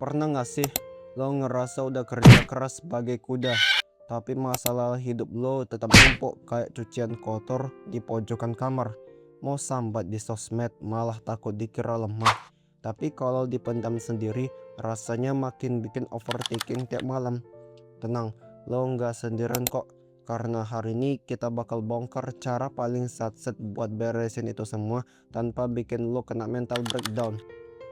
Pernah gak sih lo ngerasa udah kerja keras sebagai kuda, tapi masalah hidup lo tetap numpuk kayak cucian kotor di pojokan kamar? Mau sambat di sosmed malah takut dikira lemah. Tapi kalau dipendam sendiri rasanya makin bikin overthinking tiap malam. Tenang, lo nggak sendirian kok. Karena hari ini kita bakal bongkar cara paling satset buat beresin itu semua tanpa bikin lo kena mental breakdown.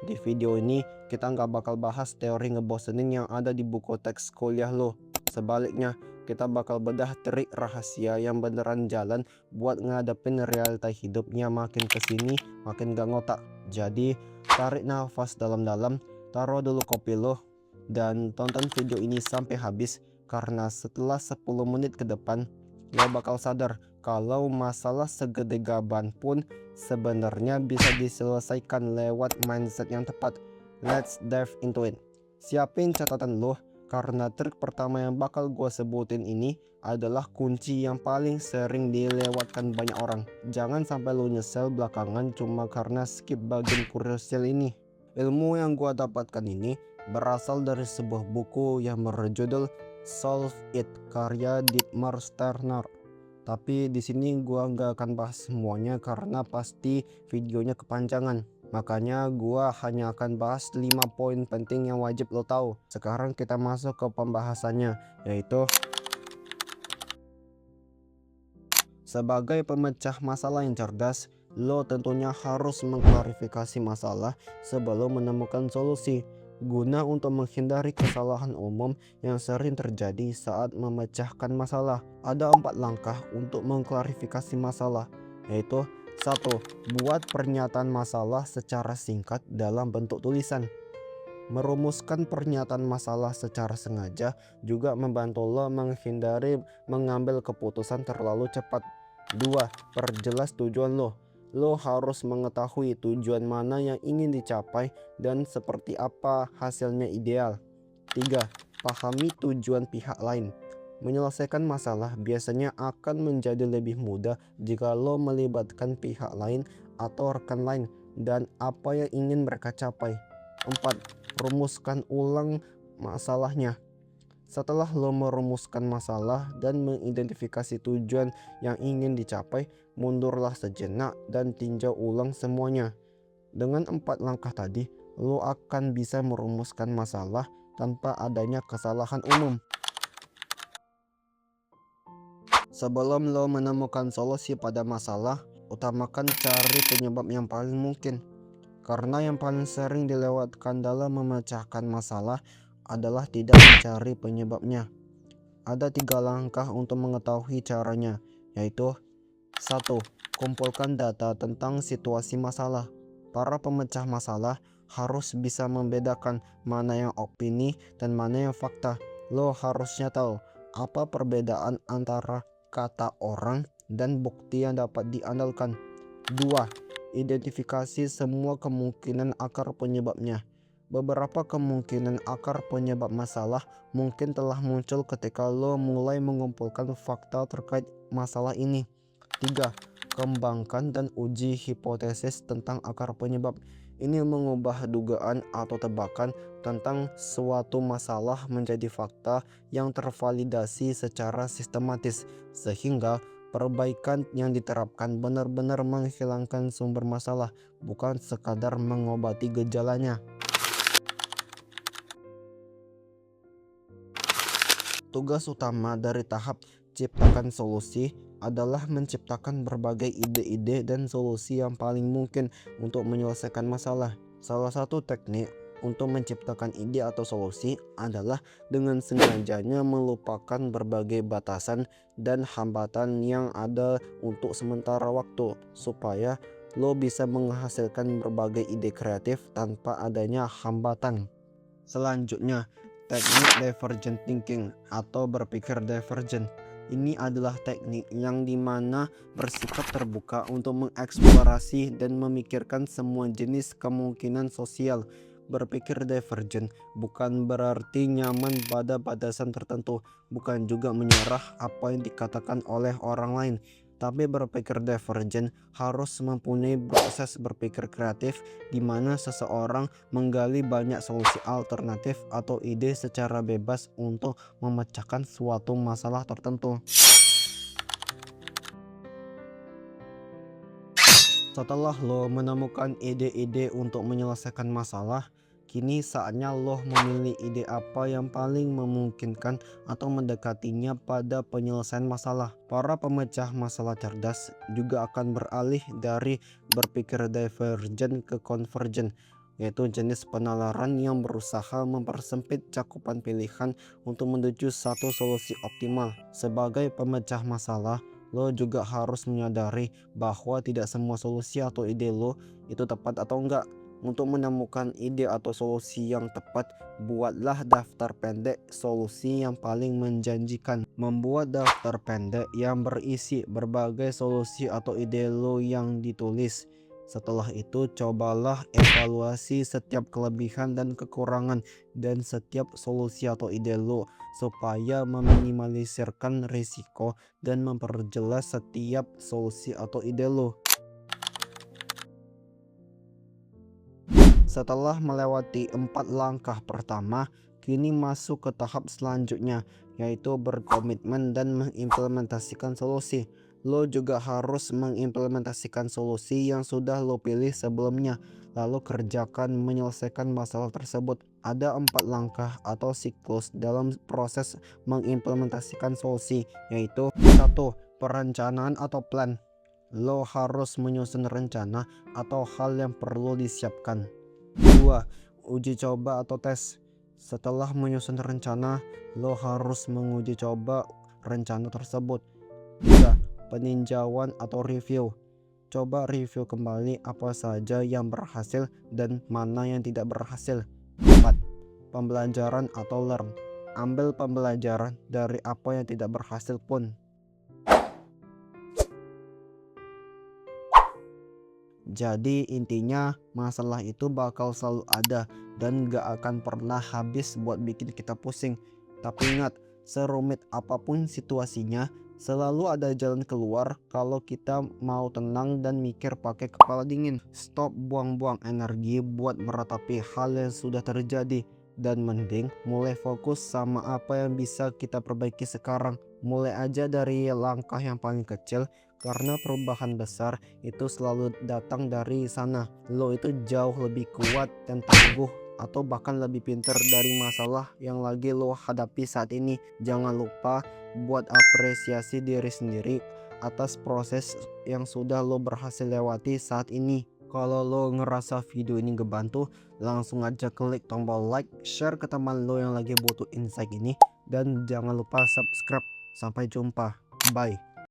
Di video ini kita nggak bakal bahas teori ngebosenin yang ada di buku teks kuliah lo. Sebaliknya, kita bakal bedah trik rahasia yang beneran jalan buat ngadepin realita hidupnya makin kesini makin gak ngotak. Jadi tarik nafas dalam-dalam, taruh dulu kopi lo, dan tonton video ini sampai habis. Karena setelah 10 menit ke depan lo bakal sadar kalau masalah segede gaban pun sebenarnya bisa diselesaikan lewat mindset yang tepat. Let's dive into it. Siapin catatan lo, karena trik pertama yang bakal gue sebutin ini adalah kunci yang paling sering dilewatkan banyak orang. Jangan sampai lo nyesel belakangan cuma karena skip bagian krusial ini. Ilmu yang gue dapatkan ini berasal dari sebuah buku yang berjudul Solve It karya Dietmar Steiner. Tapi di sini gua nggak akan bahas semuanya karena pasti videonya kepanjangan. Makanya gua hanya akan bahas 5 poin penting yang wajib lo tahu. Sekarang kita masuk ke pembahasannya, yaitu sebagai pemecah masalah yang cerdas, lo tentunya harus mengklarifikasi masalah sebelum menemukan solusi, guna untuk menghindari kesalahan umum yang sering terjadi saat memecahkan masalah. Ada 4 langkah untuk mengklarifikasi masalah, yaitu 1. Buat pernyataan masalah secara singkat dalam bentuk tulisan. Merumuskan pernyataan masalah secara sengaja juga membantu lo menghindari mengambil keputusan terlalu cepat. 2. Perjelas tujuan lo. Lo harus mengetahui tujuan mana yang ingin dicapai dan seperti apa hasilnya ideal. 3. Pahami tujuan pihak lain. Menyelesaikan masalah biasanya akan menjadi lebih mudah jika lo melibatkan pihak lain atau rekan lain dan apa yang ingin mereka capai. 4. Rumuskan ulang masalahnya. Setelah lo merumuskan masalah dan mengidentifikasi tujuan yang ingin dicapai, mundurlah sejenak dan tinjau ulang semuanya. Dengan 4 langkah tadi, lo akan bisa merumuskan masalah tanpa adanya kesalahan umum. Sebelum lo menemukan solusi pada masalah, utamakan cari penyebab yang paling mungkin. Karena yang paling sering dilewatkan dalam memecahkan masalah adalah tidak mencari penyebabnya. Ada 3 langkah untuk mengetahui caranya, yaitu 1. Kumpulkan data tentang situasi masalah. Para pemecah masalah harus bisa membedakan mana yang opini dan mana yang fakta. Lo harusnya tahu apa perbedaan antara kata orang dan bukti yang dapat diandalkan. 2. Identifikasi semua kemungkinan akar penyebabnya. Beberapa kemungkinan akar penyebab masalah mungkin telah muncul ketika lo mulai mengumpulkan fakta terkait masalah ini. 3. Kembangkan dan uji hipotesis tentang akar penyebab. Ini mengubah dugaan atau tebakan tentang suatu masalah menjadi fakta yang tervalidasi secara sistematis, sehingga perbaikan yang diterapkan benar-benar menghilangkan sumber masalah, bukan sekadar mengobati gejalanya. Tugas utama dari tahap ciptakan solusi adalah menciptakan berbagai ide-ide dan solusi yang paling mungkin untuk menyelesaikan masalah. Salah satu teknik untuk menciptakan ide atau solusi adalah dengan sengajanya melupakan berbagai batasan dan hambatan yang ada untuk sementara waktu, supaya lo bisa menghasilkan berbagai ide kreatif tanpa adanya hambatan. Selanjutnya, teknik divergent thinking atau berpikir divergent. Ini adalah teknik yang dimana bersikap terbuka untuk mengeksplorasi dan memikirkan semua jenis kemungkinan sosial. Berpikir divergent bukan berarti nyaman pada batasan tertentu, bukan juga menyerah apa yang dikatakan oleh orang lain, Tapi berpikir divergen harus mempunyai proses berpikir kreatif di mana seseorang menggali banyak solusi alternatif atau ide secara bebas untuk memecahkan suatu masalah tertentu. Setelah lo menemukan ide-ide untuk menyelesaikan masalah, kini saatnya lo memilih ide apa yang paling memungkinkan atau mendekatinya pada penyelesaian masalah. Para pemecah masalah cerdas juga akan beralih dari berpikir divergen ke konvergen, yaitu jenis penalaran yang berusaha mempersempit cakupan pilihan untuk menuju satu solusi optimal. Sebagai pemecah masalah, lo juga harus menyadari bahwa tidak semua solusi atau ide lo itu tepat atau enggak. Untuk menemukan ide atau solusi yang tepat, buatlah daftar pendek solusi yang paling menjanjikan. Membuat daftar pendek yang berisi berbagai solusi atau ide lo yang ditulis. Setelah itu, cobalah evaluasi setiap kelebihan dan kekurangan dan setiap solusi atau ide lo supaya meminimalisirkan risiko dan memperjelas setiap solusi atau ide lo. Setelah melewati 4 langkah pertama, kini masuk ke tahap selanjutnya, yaitu berkomitmen dan mengimplementasikan solusi. Lo juga harus mengimplementasikan solusi yang sudah lo pilih sebelumnya, lalu kerjakan menyelesaikan masalah tersebut. Ada 4 langkah atau siklus dalam proses mengimplementasikan solusi, yaitu 1. Perencanaan atau plan. Lo harus menyusun rencana atau hal yang perlu disiapkan. 2. Uji coba atau tes. Setelah menyusun rencana, lo harus menguji coba rencana tersebut. 3. Peninjauan atau review. Coba review kembali apa saja yang berhasil dan mana yang tidak berhasil. 4. Pembelajaran atau learn. Ambil pembelajaran dari apa yang tidak berhasil pun. Jadi intinya masalah itu bakal selalu ada dan gak akan pernah habis buat bikin kita pusing. Tapi ingat, serumit apapun situasinya, selalu ada jalan keluar kalau kita mau tenang dan mikir pakai kepala dingin. Stop buang-buang energi buat meratapi hal yang sudah terjadi, dan mending mulai fokus sama apa yang bisa kita perbaiki sekarang. Mulai aja dari langkah yang paling kecil, karena perubahan besar itu selalu datang dari sana. Lo itu jauh lebih kuat dan tangguh, atau bahkan lebih pintar dari masalah yang lagi lo hadapi saat ini. Jangan lupa buat apresiasi diri sendiri atas proses yang sudah lo berhasil lewati saat ini. Kalau lo ngerasa video ini ngebantu, langsung aja klik tombol like, share ke teman lo yang lagi butuh insight ini, dan jangan lupa subscribe. Sampai jumpa, bye.